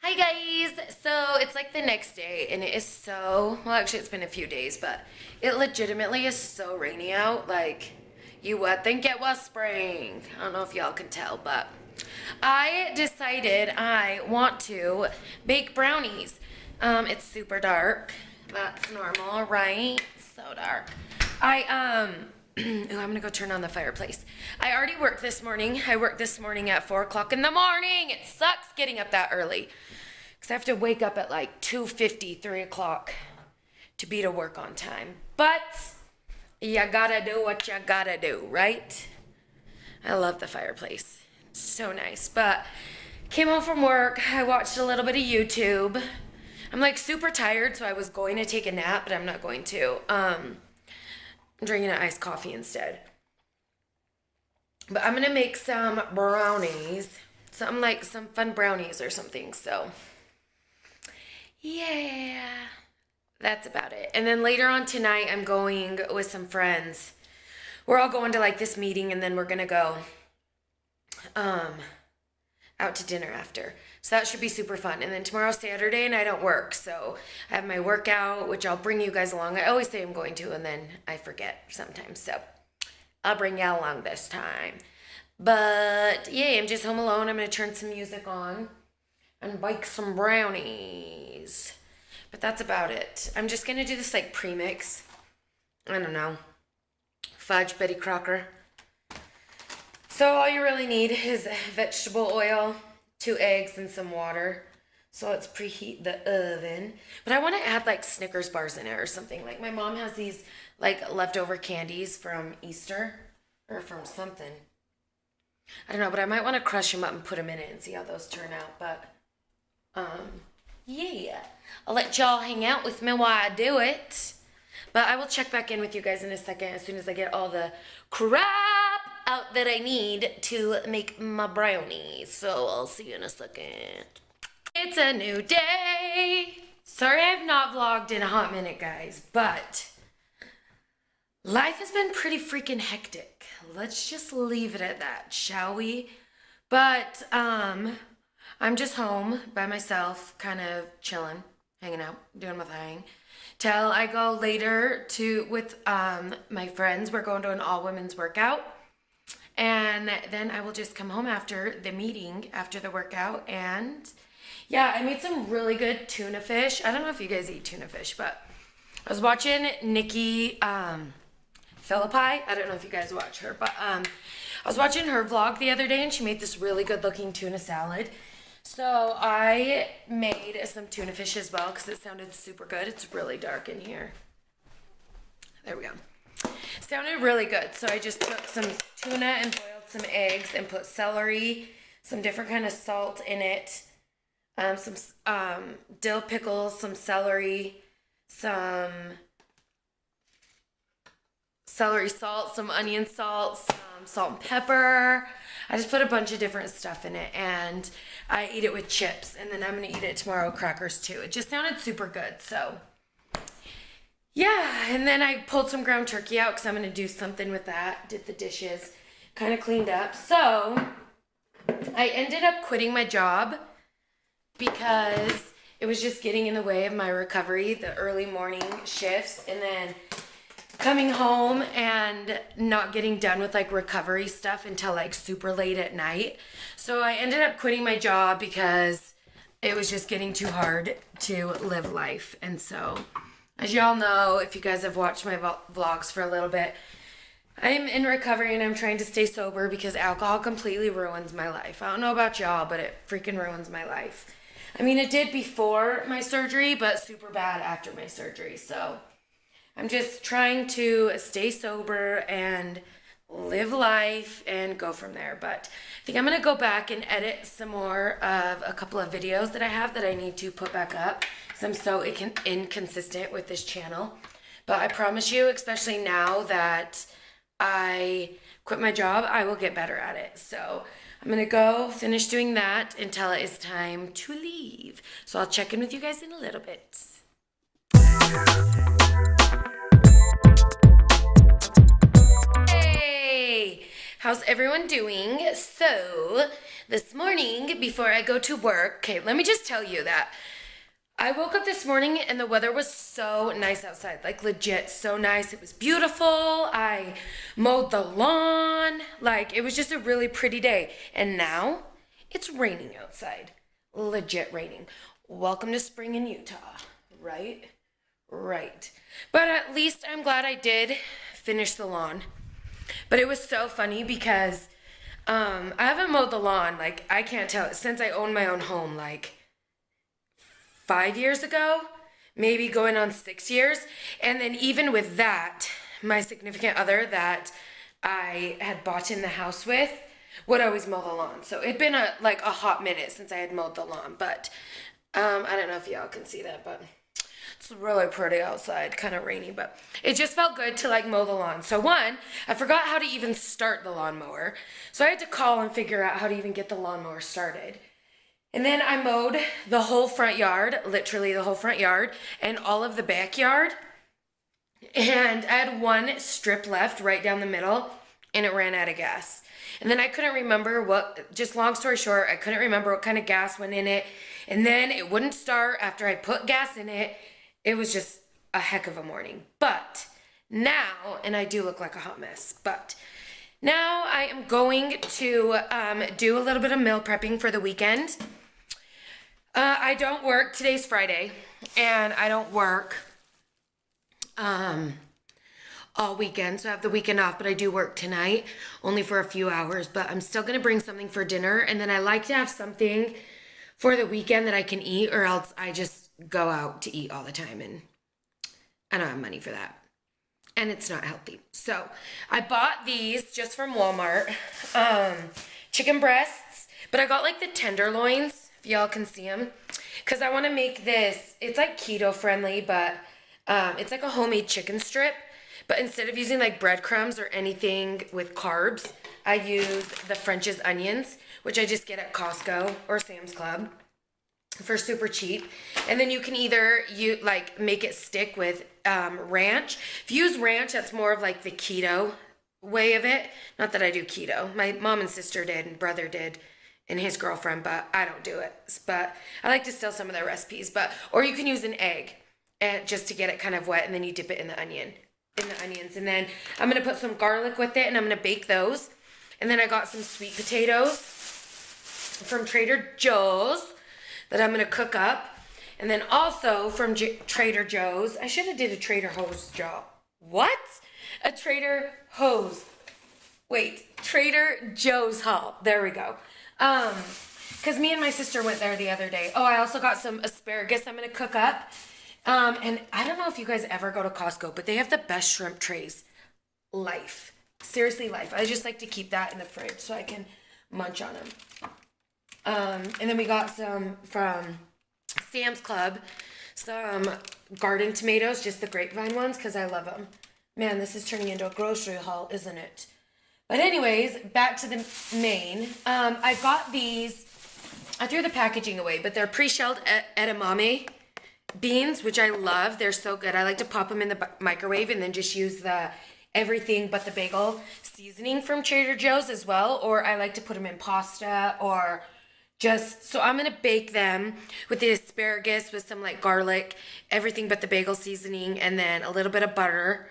Hi guys! So it's like the next day and it is so, well actually it's been a few days, but it legitimately is so rainy out. Like, you would think it was spring. I don't know if y'all can tell, but I decided I want to bake brownies. It's super dark. That's normal, right? So dark. Ooh, I'm gonna go turn on the fireplace. I already worked this morning. I worked this morning at 4 o'clock in the morning. It sucks getting up that early. Because I have to wake up at like 2:50, 3 o'clock to be to work on time. But you gotta do what you gotta do, right? I love the fireplace. It's so nice. But came home from work. I watched a little bit of YouTube. I'm like super tired, so I was going to take a nap, but I'm not going to. I'm drinking an iced coffee instead. But I'm gonna make some brownies. Something like some fun brownies or something. So yeah, that's about it. And then later on tonight, I'm going with some friends. We're all going to like this meeting, and then we're gonna go out to dinner after. So that should be super fun. And then tomorrow's Saturday and I don't work. So I have my workout, which I'll bring you guys along. I always say I'm going to, and then I forget sometimes. So I'll bring y'all along this time. But yeah, I'm just home alone. I'm going to turn some music on and bake some brownies. But that's about it. I'm just going to do this like premix. I don't know. Fudge, Betty Crocker. So all you really need is vegetable oil, 2 eggs, and some water. So let's preheat the oven. But I want to add like Snickers bars in it or something. Like my mom has these like leftover candies from Easter or from something. I don't know, but I might want to crush them up and put them in it and see how those turn out. But yeah, I'll let y'all hang out with me while I do it. But I will check back in with you guys in a second as soon as I get all the crap out that I need to make my brownies. So I'll see you in a second. It's a new day. Sorry I've not vlogged in a hot minute, guys, but life has been pretty freaking hectic. Let's just leave it at that, shall we? But I'm just home by myself, kind of chilling, hanging out, doing my thing. Till I go later with my friends. We're going to an all-women's workout. And then I will just come home after the meeting, after the workout. And yeah, I made some really good tuna fish. I don't know if you guys eat tuna fish, but I was watching Nikki Philippi. I don't know if you guys watch her, but I was watching her vlog the other day, and she made this really good looking tuna salad. So I made some tuna fish as well because it sounded super good. It's really dark in here. There we go. Sounded really good. So I just took some tuna and boiled some eggs and put celery, some different kind of salt in it, some dill pickles, some celery, some celery salt, some onion salt, some salt and pepper. I just put a bunch of different stuff in it, and I eat it with chips, and then I'm going to eat it tomorrow with crackers too. It just sounded super good, so yeah. And then I pulled some ground turkey out because I'm going to do something with that. Did the dishes, kind of cleaned up. So I ended up quitting my job because it was just getting in the way of my recovery, the early morning shifts, and then coming home and not getting done with like recovery stuff until like super late at night. So I ended up quitting my job because it was just getting too hard to live life. And so, as y'all know, if you guys have watched my vlogs for a little bit, I'm in recovery and I'm trying to stay sober because alcohol completely ruins my life. I don't know about y'all, but it freaking ruins my life. I mean, it did before my surgery, but super bad after my surgery. So I'm just trying to stay sober and live life and go from there. But I think I'm going to go back and edit some more of a couple of videos that I have that I need to put back up because I'm so inconsistent with this channel. But I promise you, especially now that I quit my job, I will get better at it. So I'm going to go finish doing that until it is time to leave. So I'll check in with you guys in a little bit. How's everyone doing? So This morning, before I go to work, okay, let me just tell you that I woke up this morning and the weather was so nice outside, like legit so nice. It was beautiful. I mowed the lawn. Like, it was just a really pretty day. And now it's raining outside. Legit raining. Welcome to spring in Utah, right? Right. But at least I'm glad I did finish the lawn. But it was so funny because I haven't mowed the lawn, like, I can't tell, since I owned my own home, like 5 years ago, maybe going on 6 years. And then even with that, my significant other that I had bought in the house with would always mow the lawn. So it'd been a hot minute since I had mowed the lawn. But I don't know if y'all can see that, but it's really pretty outside, kind of rainy, but it just felt good to like mow the lawn. So one, I forgot how to even start the lawnmower. So I had to call and figure out how to even get the lawnmower started. And then I mowed the whole front yard, literally the whole front yard, and all of the backyard. And I had one strip left right down the middle, and it ran out of gas. And then I couldn't remember just long story short, I couldn't remember what kind of gas went in it. And then it wouldn't start after I put gas in it. It was just a heck of a morning. But now, and I do look like a hot mess, but now I am going to do a little bit of meal prepping for the weekend. I don't work. Today's Friday, and I don't work all weekend, so I have the weekend off, but I do work tonight, only for a few hours, but I'm still going to bring something for dinner, and then I like to have something for the weekend that I can eat, or else I just go out to eat all the time, and I don't have money for that, and it's not healthy. So I bought these just from Walmart, chicken breasts, but I got like the tenderloins, if y'all can see them, because I want to make this, it's like keto friendly, but it's like a homemade chicken strip, but instead of using like breadcrumbs or anything with carbs, I use the French's onions, which I just get at Costco or Sam's Club for super cheap. And then you can either make it stick with ranch. If you use ranch, that's more of like the keto way of it. Not that I do keto. My mom and sister did, and brother did, and his girlfriend, but I don't do it. But I like to steal some of their recipes. Or you can use an egg and just to get it kind of wet, and then you dip it in the onions. And then I'm gonna put some garlic with it, and I'm gonna bake those. And then I got some sweet potatoes from Trader Joe's that I'm gonna cook up. And then also from Trader Joe's, I should have did a Trader Joe's job. What? A Trader Joe's. Wait, Trader Joe's haul. There we go. Because me and my sister went there the other day. Oh, I also got some asparagus I'm gonna cook up. And I don't know if you guys ever go to Costco, but they have the best shrimp trays. Life. Seriously, life. I just like to keep that in the fridge so I can munch on them. And then we got some from Sam's Club, some garden tomatoes, just the grapevine ones, because I love them. Man, this is turning into a grocery haul, isn't it? But anyways, back to the main. I got these, I threw the packaging away, but they're pre-shelled edamame beans, which I love. They're so good. I like to pop them in the microwave and then just use the everything but the bagel seasoning from Trader Joe's as well. Or I like to put them in pasta or just, so I'm going to bake them with the asparagus with some like garlic, everything but the bagel seasoning, and then a little bit of butter.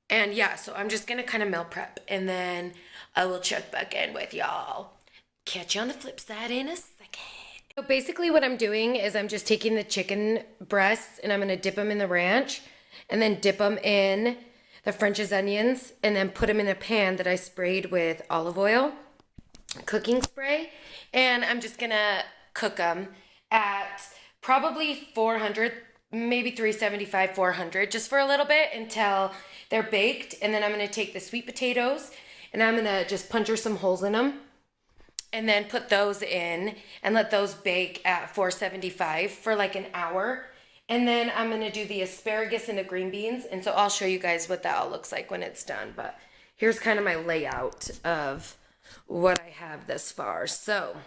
And yeah, so I'm just going to kind of meal prep, and then I will check back in with y'all. Catch you on the flip side in a second. So basically what I'm doing is I'm just taking the chicken breasts and I'm going to dip them in the ranch and then dip them in the French's onions and then put them in a pan that I sprayed with olive oil, cooking spray. And I'm just going to cook them at probably 400, maybe 375, 400, just for a little bit until they're baked. And then I'm going to take the sweet potatoes and I'm going to just puncher some holes in them and then put those in and let those bake at 475 for like an hour. And then I'm going to do the asparagus and the green beans. And so I'll show you guys what that all looks like when it's done. But here's kind of my layout of what I have this far. So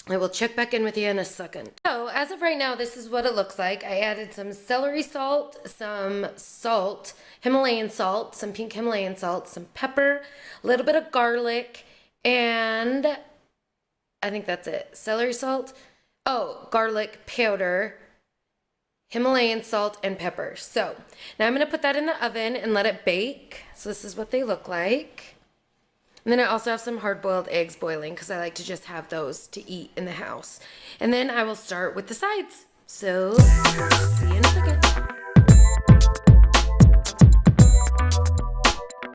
I will check back in with you in a second. So as of right now, this is what it looks like. I added some celery salt, some salt, Himalayan salt, some pink Himalayan salt, some pepper, a little bit of garlic, and I think that's it. Celery salt. Oh, garlic powder, Himalayan salt, and pepper. So now I'm going to put that in the oven and let it bake. So this is what they look like. And then I also have some hard-boiled eggs boiling because I like to just have those to eat in the house. And then I will start with the sides. So see you in a second.